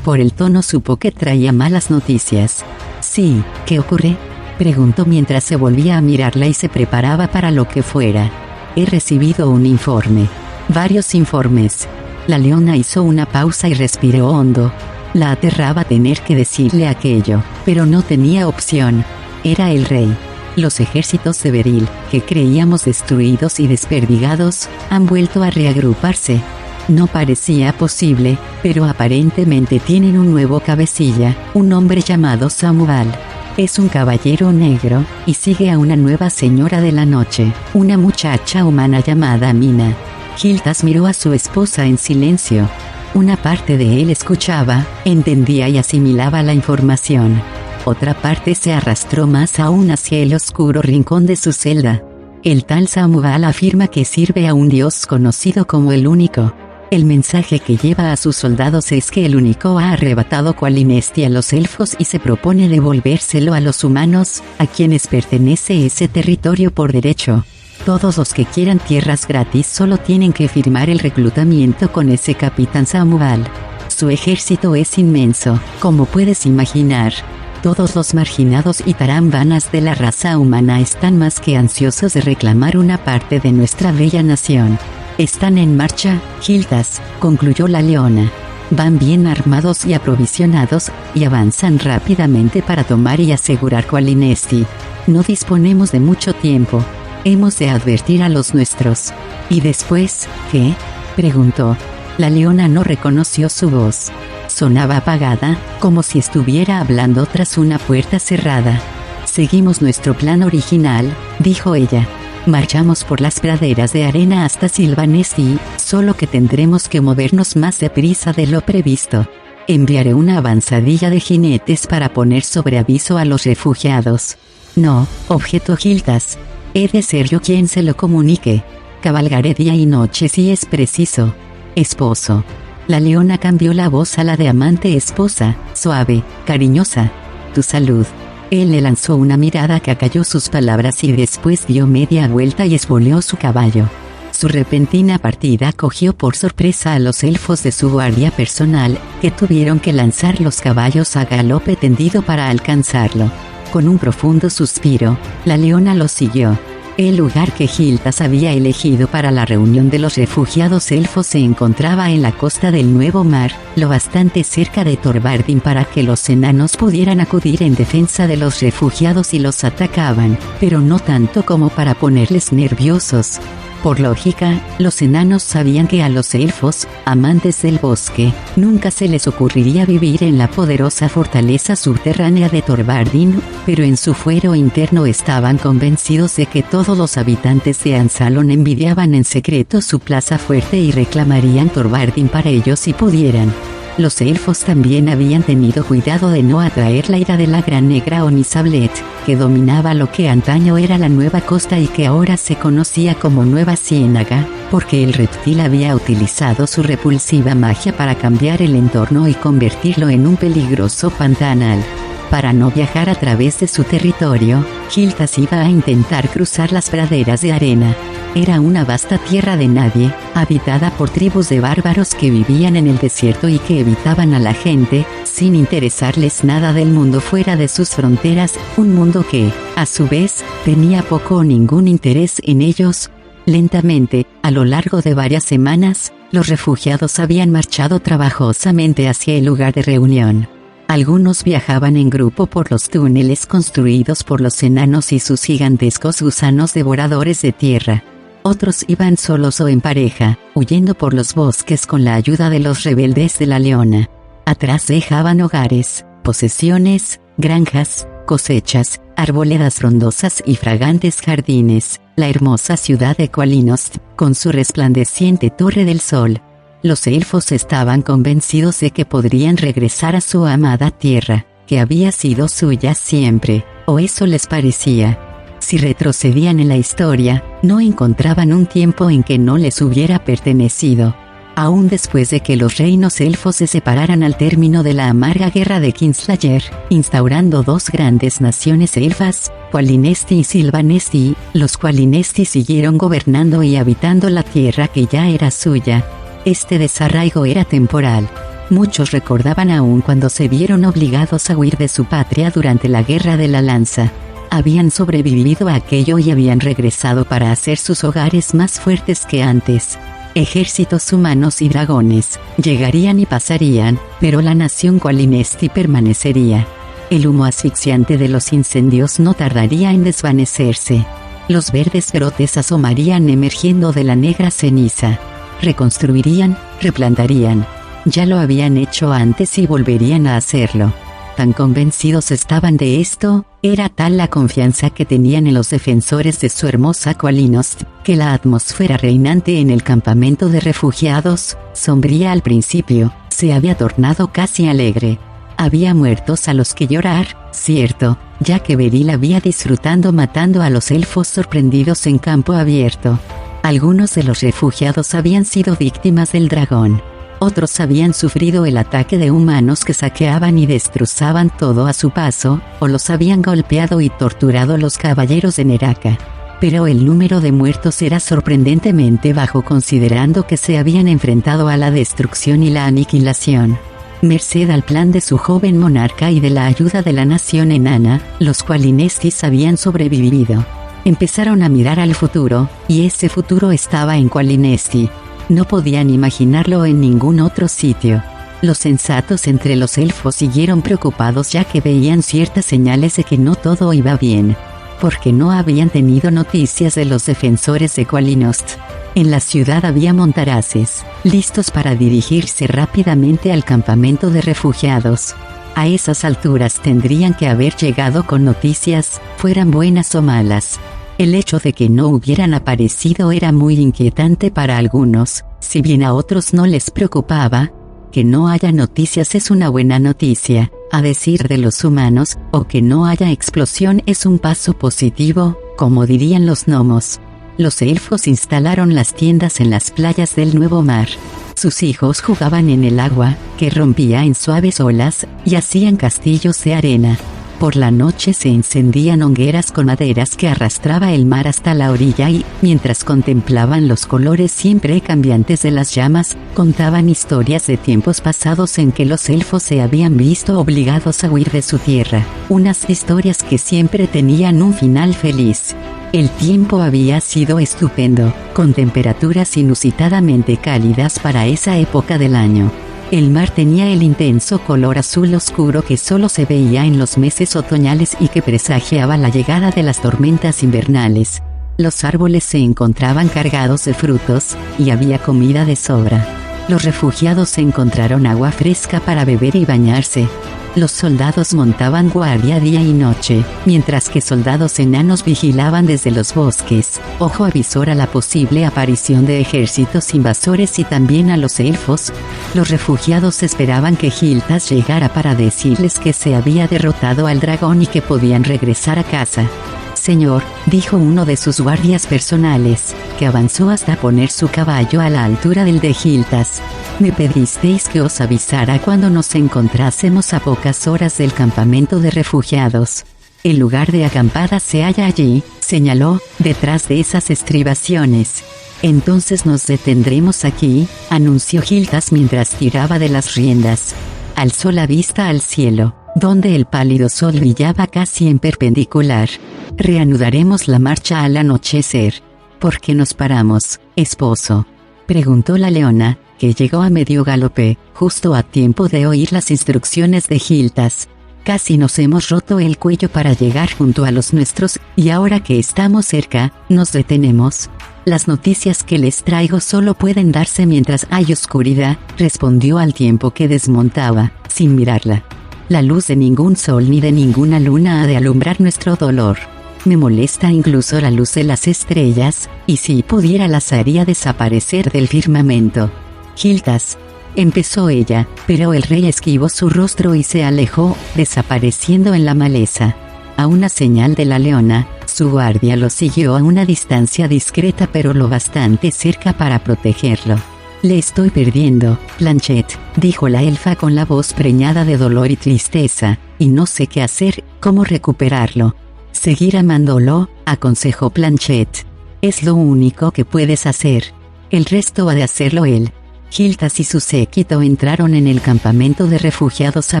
Por el tono supo que traía malas noticias. Sí, ¿qué ocurre?, preguntó mientras se volvía a mirarla y se preparaba para lo que fuera. He recibido un informe. Varios informes. La leona hizo una pausa y respiró hondo. La aterraba tener que decirle aquello, pero no tenía opción. Era el rey. Los ejércitos de Beril, que creíamos destruidos y desperdigados, han vuelto a reagruparse. No parecía posible, pero aparentemente tienen un nuevo cabecilla, un hombre llamado Samuel. Es un caballero negro, y sigue a una nueva señora de la noche, una muchacha humana llamada Mina. Hildas miró a su esposa en silencio. Una parte de él escuchaba, entendía y asimilaba la información. Otra parte se arrastró más aún hacia el oscuro rincón de su celda. El tal Samuel afirma que sirve a un dios conocido como el Único. El mensaje que lleva a sus soldados es que el Único ha arrebatado Khalinosti a los elfos y se propone devolvérselo a los humanos, a quienes pertenece ese territorio por derecho. Todos los que quieran tierras gratis solo tienen que firmar el reclutamiento con ese capitán Samuel. Su ejército es inmenso, como puedes imaginar. Todos los marginados y tarambanas de la raza humana están más que ansiosos de reclamar una parte de nuestra bella nación. Están en marcha, Hildas, concluyó la leona. Van bien armados y aprovisionados, y avanzan rápidamente para tomar y asegurar Khalinosti. No disponemos de mucho tiempo. Hemos de advertir a los nuestros. ¿Y después, qué?, preguntó. La leona no reconoció su voz. Sonaba apagada, como si estuviera hablando tras una puerta cerrada. Seguimos nuestro plan original, dijo ella. Marchamos por las praderas de arena hasta Silvanesti, solo que tendremos que movernos más deprisa de lo previsto. Enviaré una avanzadilla de jinetes para poner sobre aviso a los refugiados. No, objetó Hildas. He de ser yo quien se lo comunique. Cabalgaré día y noche si es preciso. Esposo. La leona cambió la voz a la de amante esposa, suave, cariñosa. Tu salud. Él le lanzó una mirada que acalló sus palabras y después dio media vuelta y espoleó su caballo. Su repentina partida cogió por sorpresa a los elfos de su guardia personal, que tuvieron que lanzar los caballos a galope tendido para alcanzarlo. Con un profundo suspiro, la leona lo siguió. El lugar que Gildas había elegido para la reunión de los refugiados elfos se encontraba en la costa del Nuevo Mar, lo bastante cerca de Thorvardin para que los enanos pudieran acudir en defensa de los refugiados si los atacaban, pero no tanto como para ponerles nerviosos. Por lógica, los enanos sabían que a los elfos, amantes del bosque, nunca se les ocurriría vivir en la poderosa fortaleza subterránea de Thorvardin, pero en su fuero interno estaban convencidos de que todos los habitantes de Ansalon envidiaban en secreto su plaza fuerte y reclamarían Thorvardin para ellos si pudieran. Los elfos también habían tenido cuidado de no atraer la ira de la gran negra Onisablet, que dominaba lo que antaño era la Nueva Costa y que ahora se conocía como Nueva Ciénaga, porque el reptil había utilizado su repulsiva magia para cambiar el entorno y convertirlo en un peligroso pantanal. Para no viajar a través de su territorio, Gildas iba a intentar cruzar las praderas de arena. Era una vasta tierra de nadie, habitada por tribus de bárbaros que vivían en el desierto y que evitaban a la gente, sin interesarles nada del mundo fuera de sus fronteras, un mundo que, a su vez, tenía poco o ningún interés en ellos. Lentamente, a lo largo de varias semanas, los refugiados habían marchado trabajosamente hacia el lugar de reunión. Algunos viajaban en grupo por los túneles construidos por los enanos y sus gigantescos gusanos devoradores de tierra. Otros iban solos o en pareja, huyendo por los bosques con la ayuda de los rebeldes de la leona. Atrás dejaban hogares, posesiones, granjas, cosechas, arboledas frondosas y fragantes jardines, la hermosa ciudad de Qualinost, con su resplandeciente torre del sol. Los elfos estaban convencidos de que podrían regresar a su amada tierra, que había sido suya siempre, o eso les parecía. Si retrocedían en la historia, no encontraban un tiempo en que no les hubiera pertenecido. Aún después de que los reinos elfos se separaran al término de la amarga guerra de Kingslayer, instaurando dos grandes naciones elfas, Qualinesti y Silvanesti, los Qualinesti siguieron gobernando y habitando la tierra que ya era suya. Este desarraigo era temporal. Muchos recordaban aún cuando se vieron obligados a huir de su patria durante la Guerra de la Lanza. Habían sobrevivido a aquello y habían regresado para hacer sus hogares más fuertes que antes. Ejércitos humanos y dragones llegarían y pasarían, pero la nación Qualinesti permanecería. El humo asfixiante de los incendios no tardaría en desvanecerse. Los verdes brotes asomarían emergiendo de la negra ceniza. Reconstruirían, replantarían. Ya lo habían hecho antes y volverían a hacerlo. Tan convencidos estaban de esto, era tal la confianza que tenían en los defensores de su hermosa Qualinost, que la atmósfera reinante en el campamento de refugiados, sombría al principio, se había tornado casi alegre. Había muertos a los que llorar, cierto, ya que Beril había disfrutado matando a los elfos sorprendidos en campo abierto. Algunos de los refugiados habían sido víctimas del dragón. Otros habían sufrido el ataque de humanos que saqueaban y destrozaban todo a su paso, o los habían golpeado y torturado los caballeros de Neraka. Pero el número de muertos era sorprendentemente bajo considerando que se habían enfrentado a la destrucción y la aniquilación. Merced al plan de su joven monarca y de la ayuda de la nación enana, los Qualinestis habían sobrevivido. Empezaron a mirar al futuro, y ese futuro estaba en Qualinesti. No podían imaginarlo en ningún otro sitio. Los sensatos entre los elfos siguieron preocupados ya que veían ciertas señales de que no todo iba bien, porque no habían tenido noticias de los defensores de Qualinost. En la ciudad había montaraces, listos para dirigirse rápidamente al campamento de refugiados. A esas alturas tendrían que haber llegado con noticias, fueran buenas o malas. El hecho de que no hubieran aparecido era muy inquietante para algunos, si bien a otros no les preocupaba. Que no haya noticias es una buena noticia, a decir de los humanos, o que no haya explosión es un paso positivo, como dirían los gnomos. Los elfos instalaron las tiendas en las playas del Nuevo Mar. Sus hijos jugaban en el agua, que rompía en suaves olas, y hacían castillos de arena. Por la noche se encendían hogueras con maderas que arrastraba el mar hasta la orilla y, mientras contemplaban los colores siempre cambiantes de las llamas, contaban historias de tiempos pasados en que los elfos se habían visto obligados a huir de su tierra, unas historias que siempre tenían un final feliz. El tiempo había sido estupendo, con temperaturas inusitadamente cálidas para esa época del año. El mar tenía el intenso color azul oscuro que solo se veía en los meses otoñales y que presagiaba la llegada de las tormentas invernales. Los árboles se encontraban cargados de frutos, y había comida de sobra. Los refugiados encontraron agua fresca para beber y bañarse. Los soldados montaban guardia día y noche, mientras que soldados enanos vigilaban desde los bosques, ojo avisor a la posible aparición de ejércitos invasores y también a los elfos. Los refugiados esperaban que Gildas llegara para decirles que se había derrotado al dragón y que podían regresar a casa. Señor, dijo uno de sus guardias personales, que avanzó hasta poner su caballo a la altura del de Gildas. Me pedisteis que os avisara cuando nos encontrásemos a pocas horas del campamento de refugiados. El lugar de acampada se halla allí, señaló, detrás de esas estribaciones. Entonces nos detendremos aquí, anunció Gildas mientras tiraba de las riendas. Alzó la vista al cielo, donde el pálido sol brillaba casi en perpendicular. Reanudaremos la marcha al anochecer. ¿Por qué nos paramos, esposo?, preguntó la leona, que llegó a medio galope, justo a tiempo de oír las instrucciones de Gildas. Casi nos hemos roto el cuello para llegar junto a los nuestros, y ahora que estamos cerca, nos detenemos. Las noticias que les traigo solo pueden darse mientras hay oscuridad, respondió al tiempo que desmontaba, sin mirarla. La luz de ningún sol ni de ninguna luna ha de alumbrar nuestro dolor. Me molesta incluso la luz de las estrellas, y si pudiera las haría desaparecer del firmamento. Gildas, empezó ella, pero el rey esquivó su rostro y se alejó, desapareciendo en la maleza. A una señal de la leona, su guardia lo siguió a una distancia discreta pero lo bastante cerca para protegerlo. Le estoy perdiendo, Planchet, dijo la elfa con la voz preñada de dolor y tristeza, y no sé qué hacer, cómo recuperarlo. Seguir amándolo, aconsejó Planchet. Es lo único que puedes hacer. El resto ha de hacerlo él. Gildas y su séquito entraron en el campamento de refugiados a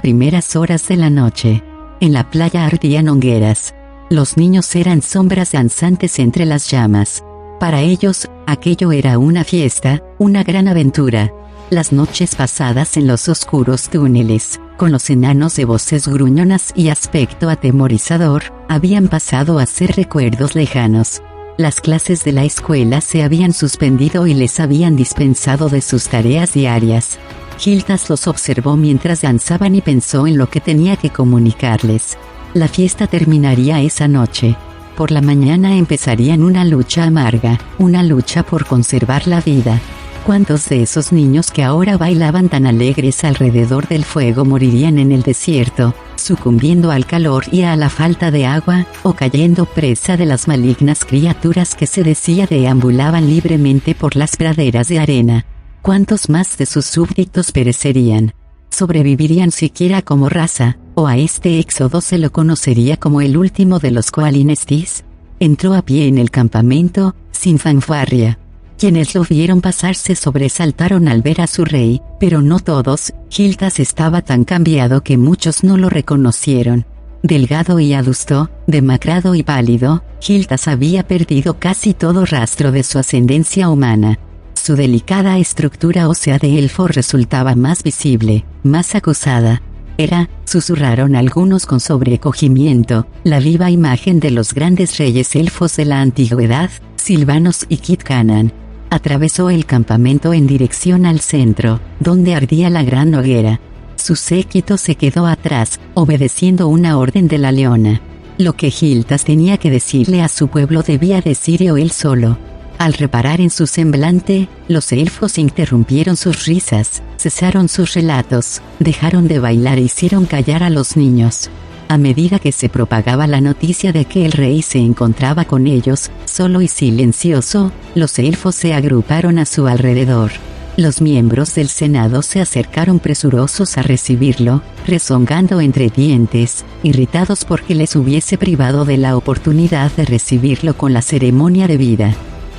primeras horas de la noche. En la playa ardían hogueras. Los niños eran sombras danzantes entre las llamas. Para ellos, aquello era una fiesta, una gran aventura. Las noches pasadas en los oscuros túneles, con los enanos de voces gruñonas y aspecto atemorizador, habían pasado a ser recuerdos lejanos. Las clases de la escuela se habían suspendido y les habían dispensado de sus tareas diarias. Gildas los observó mientras danzaban y pensó en lo que tenía que comunicarles. La fiesta terminaría esa noche. Por la mañana empezarían una lucha amarga, una lucha por conservar la vida. ¿Cuántos de esos niños que ahora bailaban tan alegres alrededor del fuego morirían en el desierto, sucumbiendo al calor y a la falta de agua, o cayendo presa de las malignas criaturas que se decía deambulaban libremente por las praderas de arena? ¿Cuántos más de sus súbditos perecerían? ¿Sobrevivirían siquiera como raza, o a este éxodo se lo conocería como el último de los Coalinestis? Entró a pie en el campamento, sin fanfarria. Quienes lo vieron pasar se sobresaltaron al ver a su rey, pero no todos. Gildas estaba tan cambiado que muchos no lo reconocieron. Delgado y adusto, demacrado y pálido, Gildas había perdido casi todo rastro de su ascendencia humana. Su delicada estructura ósea de elfo resultaba más visible, más acusada. Era, susurraron algunos con sobrecogimiento, la viva imagen de los grandes reyes elfos de la antigüedad, Silvanos y Kit Hanan. Atravesó el campamento en dirección al centro, donde ardía la gran hoguera. Su séquito se quedó atrás, obedeciendo una orden de la leona. Lo que Gildas tenía que decirle a su pueblo debía decirlo él solo. Al reparar en su semblante, los elfos interrumpieron sus risas, cesaron sus relatos, dejaron de bailar e hicieron callar a los niños. A medida que se propagaba la noticia de que el rey se encontraba con ellos, solo y silencioso, los elfos se agruparon a su alrededor. Los miembros del Senado se acercaron presurosos a recibirlo, rezongando entre dientes, irritados porque les hubiese privado de la oportunidad de recibirlo con la ceremonia debida.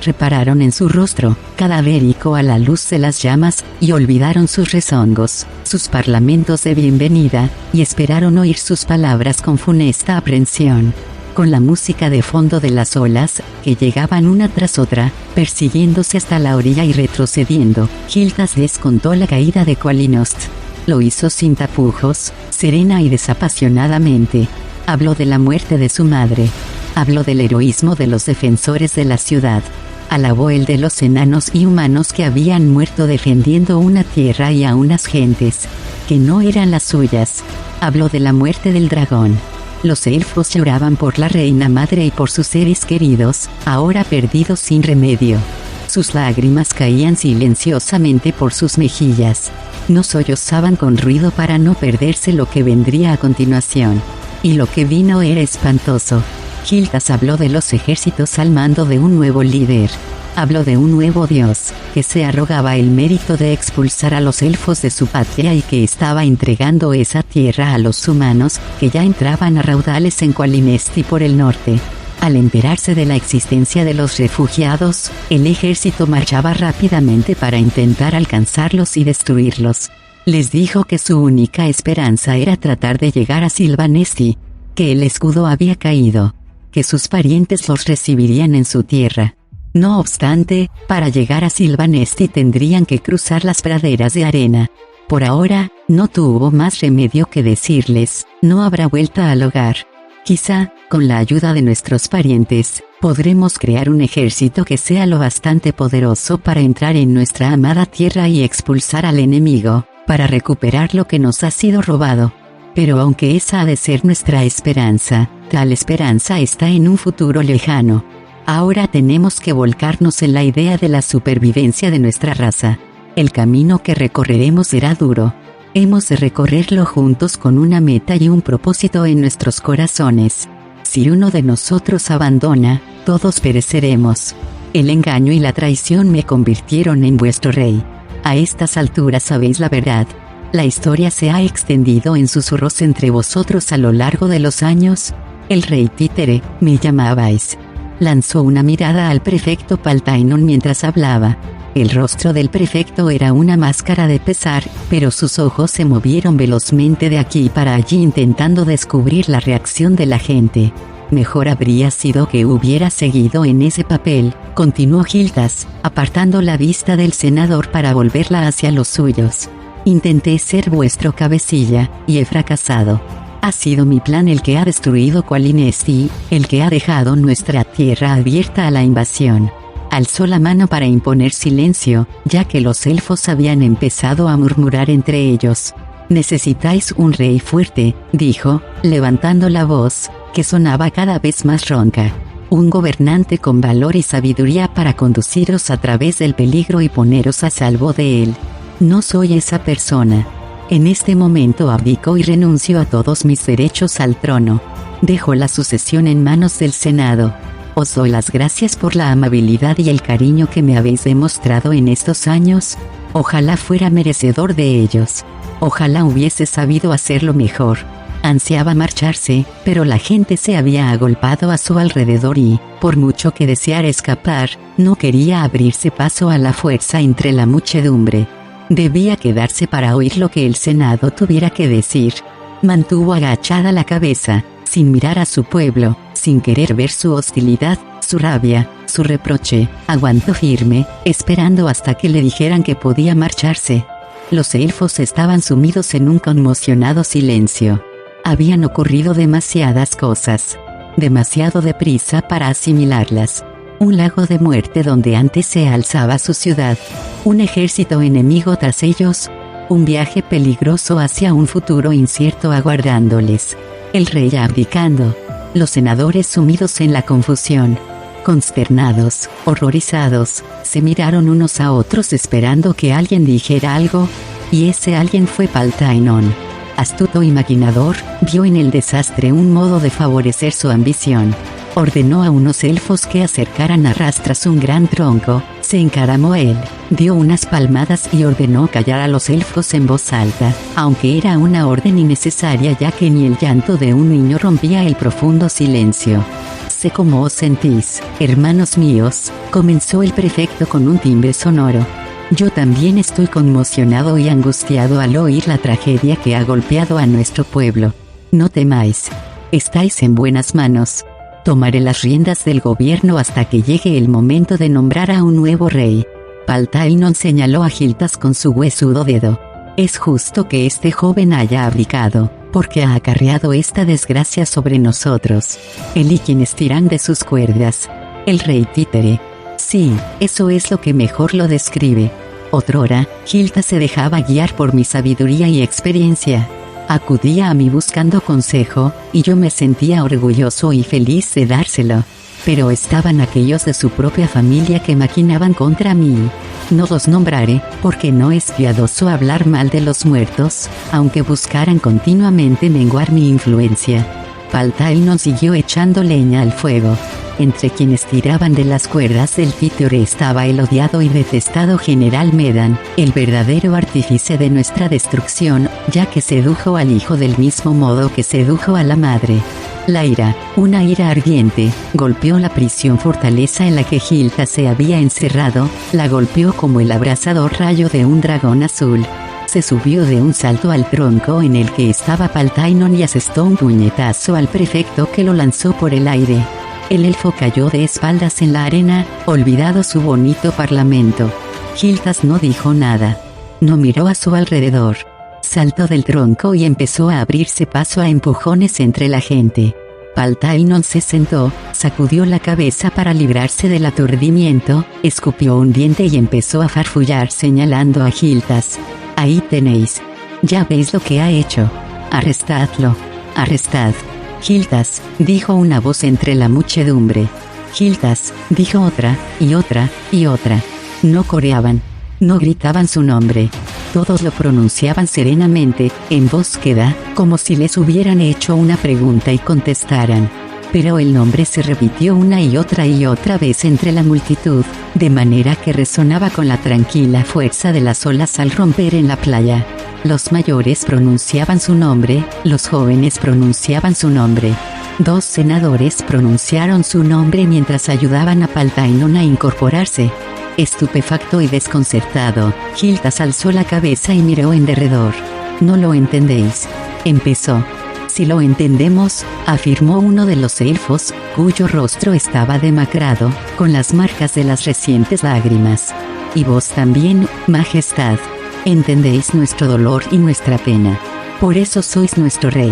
Repararon en su rostro, cadavérico a la luz de las llamas, y olvidaron sus rezongos, sus parlamentos de bienvenida, y esperaron oír sus palabras con funesta aprensión. Con la música de fondo de las olas, que llegaban una tras otra, persiguiéndose hasta la orilla y retrocediendo, Gildas descontó la caída de Qualinost. Lo hizo sin tapujos, serena y desapasionadamente. Habló de la muerte de su madre. Habló del heroísmo de los defensores de la ciudad. Alabó el de los enanos y humanos que habían muerto defendiendo una tierra y a unas gentes que no eran las suyas. Habló de la muerte del dragón. Los elfos lloraban por la reina madre y por sus seres queridos, ahora perdidos sin remedio. Sus lágrimas caían silenciosamente por sus mejillas. No sollozaban con ruido para no perderse lo que vendría a continuación. Y lo que vino era espantoso. Gildas habló de los ejércitos al mando de un nuevo líder. Habló de un nuevo dios, que se arrogaba el mérito de expulsar a los elfos de su patria y que estaba entregando esa tierra a los humanos, que ya entraban a raudales en Qualinesti por el norte. Al enterarse de la existencia de los refugiados, el ejército marchaba rápidamente para intentar alcanzarlos y destruirlos. Les dijo que su única esperanza era tratar de llegar a Silvanesti, que el escudo había caído, que sus parientes los recibirían en su tierra. No obstante, para llegar a Silvanesti tendrían que cruzar las praderas de arena. Por ahora, no tuvo más remedio que decirles, no habrá vuelta al hogar. Quizá, con la ayuda de nuestros parientes, podremos crear un ejército que sea lo bastante poderoso para entrar en nuestra amada tierra y expulsar al enemigo, para recuperar lo que nos ha sido robado. Pero aunque esa ha de ser nuestra esperanza, tal esperanza está en un futuro lejano. Ahora tenemos que volcarnos en la idea de la supervivencia de nuestra raza. El camino que recorreremos será duro. Hemos de recorrerlo juntos con una meta y un propósito en nuestros corazones. Si uno de nosotros abandona, todos pereceremos. El engaño y la traición me convirtieron en vuestro rey. A estas alturas sabéis la verdad. La historia se ha extendido en susurros entre vosotros a lo largo de los años. El rey títere, me llamabais. Lanzó una mirada al prefecto Paltainon mientras hablaba. El rostro del prefecto era una máscara de pesar, pero sus ojos se movieron velozmente de aquí para allí intentando descubrir la reacción de la gente. Mejor habría sido que hubiera seguido en ese papel, continuó Gildas, apartando la vista del senador para volverla hacia los suyos. Intenté ser vuestro cabecilla, y he fracasado. Ha sido mi plan el que ha destruido Qualinesti, el que ha dejado nuestra tierra abierta a la invasión. Alzó la mano para imponer silencio, ya que los elfos habían empezado a murmurar entre ellos. Necesitáis un rey fuerte, dijo, levantando la voz, que sonaba cada vez más ronca. Un gobernante con valor y sabiduría para conduciros a través del peligro y poneros a salvo de él. No soy esa persona. En este momento abdico y renuncio a todos mis derechos al trono. Dejo la sucesión en manos del Senado. Os doy las gracias por la amabilidad y el cariño que me habéis demostrado en estos años. Ojalá fuera merecedor de ellos. Ojalá hubiese sabido hacerlo mejor. Ansiaba marcharse, pero la gente se había agolpado a su alrededor y, por mucho que deseara escapar, no quería abrirse paso a la fuerza entre la muchedumbre. Debía quedarse para oír lo que el Senado tuviera que decir. Mantuvo agachada la cabeza, sin mirar a su pueblo, sin querer ver su hostilidad, su rabia, su reproche. Aguantó firme, esperando hasta que le dijeran que podía marcharse. Los elfos estaban sumidos en un conmocionado silencio. Habían ocurrido demasiadas cosas. Demasiado deprisa para asimilarlas. Un lago de muerte donde antes se alzaba su ciudad. Un ejército enemigo tras ellos. Un viaje peligroso hacia un futuro incierto aguardándoles. El rey abdicando. Los senadores sumidos en la confusión. Consternados, horrorizados, se miraron unos a otros esperando que alguien dijera algo. Y ese alguien fue Paltainon. astuto y maquinador, vio en el desastre un modo de favorecer su ambición. Ordenó a unos elfos que acercaran a rastras un gran tronco, se encaramó a él, dio unas palmadas y ordenó callar a los elfos en voz alta, aunque era una orden innecesaria ya que ni el llanto de un niño rompía el profundo silencio. Sé cómo os sentís, hermanos míos, comenzó el prefecto con un timbre sonoro. Yo también estoy conmocionado y angustiado al oír la tragedia que ha golpeado a nuestro pueblo. No temáis. Estáis en buenas manos. Tomaré las riendas del gobierno hasta que llegue el momento de nombrar a un nuevo rey. Paltaínon señaló a Giltas con su huesudo dedo. Es justo que este joven haya abdicado, porque ha acarreado esta desgracia sobre nosotros. Él y quienes tiran de sus cuerdas. El rey títere. Sí, eso es lo que mejor lo describe. Otrora, Giltas se dejaba guiar por mi sabiduría y experiencia. Acudía a mí buscando consejo, y yo me sentía orgulloso y feliz de dárselo. Pero estaban aquellos de su propia familia que maquinaban contra mí. No los nombraré, porque no es piadoso hablar mal de los muertos, aunque buscaran continuamente menguar mi influencia. Paltaínon siguió echando leña al fuego. Entre quienes tiraban de las cuerdas del títere estaba el odiado y detestado general Medan, el verdadero artífice de nuestra destrucción, ya que sedujo al hijo del mismo modo que sedujo a la madre. La ira, una ira ardiente, golpeó la prisión fortaleza en la que Giltas se había encerrado, la golpeó como el abrasador rayo de un dragón azul. Se subió de un salto al tronco en el que estaba Paltaínon y asestó un puñetazo al prefecto que lo lanzó por el aire. El elfo cayó de espaldas en la arena, olvidado su bonito parlamento. Giltas no dijo nada. No miró a su alrededor. Saltó del tronco y empezó a abrirse paso a empujones entre la gente. Paltaínon se sentó, sacudió la cabeza para librarse del aturdimiento, escupió un diente y empezó a farfullar señalando a Giltas. Ahí tenéis. Ya veis lo que ha hecho. Arrestadlo. Arrestad. Giltas, dijo una voz entre la muchedumbre. Giltas, dijo otra, y otra, y otra. No coreaban. No gritaban su nombre. Todos lo pronunciaban serenamente, en voz queda, como si les hubieran hecho una pregunta y contestaran. Pero el nombre se repitió una y otra vez entre la multitud, de manera que resonaba con la tranquila fuerza de las olas al romper en la playa. Los mayores pronunciaban su nombre, los jóvenes pronunciaban su nombre. 2 senadores pronunciaron su nombre mientras ayudaban a Paltaínon a incorporarse. Estupefacto y desconcertado, Giltas alzó la cabeza y miró en derredor. No lo entendéis. Empezó. Si lo entendemos, afirmó uno de los elfos, cuyo rostro estaba demacrado, con las marcas de las recientes lágrimas. Y vos también, Majestad. Entendéis nuestro dolor y nuestra pena. Por eso sois nuestro rey.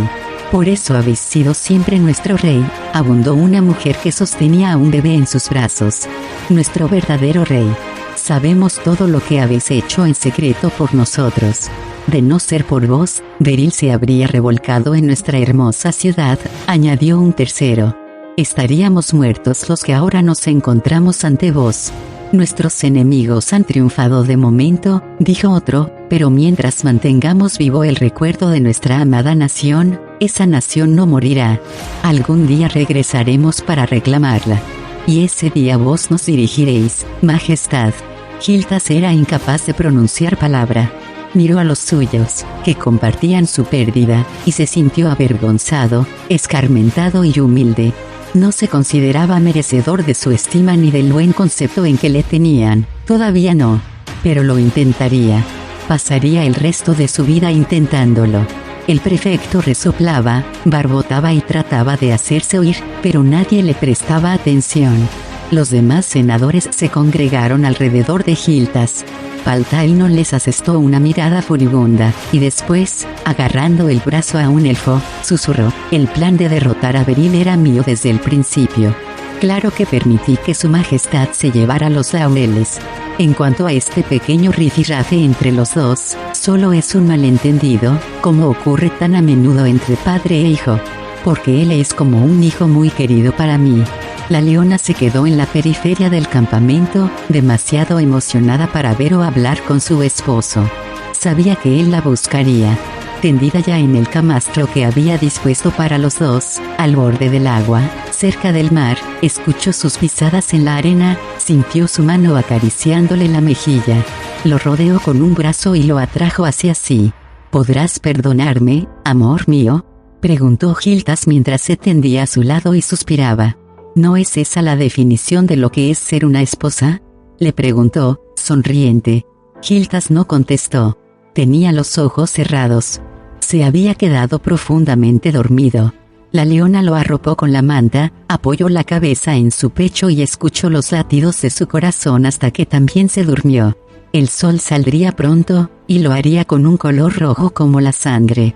Por eso habéis sido siempre nuestro rey, abundó una mujer que sostenía a un bebé en sus brazos. Nuestro verdadero rey. Sabemos todo lo que habéis hecho en secreto por nosotros. De no ser por vos, Beril se habría revolcado en nuestra hermosa ciudad, añadió un tercero. Estaríamos muertos los que ahora nos encontramos ante vos. Nuestros enemigos han triunfado de momento, dijo otro, pero mientras mantengamos vivo el recuerdo de nuestra amada nación, esa nación no morirá. Algún día regresaremos para reclamarla. Y ese día vos nos dirigiréis, Majestad. Giltas era incapaz de pronunciar palabra. Miró a los suyos, que compartían su pérdida, y se sintió avergonzado, escarmentado y humilde. No se consideraba merecedor de su estima ni del buen concepto en que le tenían, todavía no. Pero lo intentaría. Pasaría el resto de su vida intentándolo. El prefecto resoplaba, barbotaba y trataba de hacerse oír, pero nadie le prestaba atención. Los demás senadores se congregaron alrededor de Giltas. Paltaínon les asestó una mirada furibunda, y después, agarrando el brazo a un elfo, susurró, el plan de derrotar a Beril era mío desde el principio. Claro que permití que su majestad se llevara los laureles. En cuanto a este pequeño rifirrafe entre los dos, solo es un malentendido, como ocurre tan a menudo entre padre e hijo. Porque él es como un hijo muy querido para mí. La leona se quedó en la periferia del campamento, demasiado emocionada para ver o hablar con su esposo. Sabía que él la buscaría. tendida ya en el camastro que había dispuesto para los dos, al borde del agua, cerca del mar, escuchó sus pisadas en la arena, sintió su mano acariciándole la mejilla. Lo rodeó con un brazo y lo atrajo hacia sí. ¿Podrás perdonarme, amor mío?, preguntó Gildas mientras se tendía a su lado y suspiraba. ¿No es esa la definición de lo que es ser una esposa?, le preguntó, sonriente. Gildas no contestó. Tenía los ojos cerrados. Se había quedado profundamente dormido. La leona lo arropó con la manta, apoyó la cabeza en su pecho y escuchó los latidos de su corazón hasta que también se durmió. El sol saldría pronto, y lo haría con un color rojo como la sangre.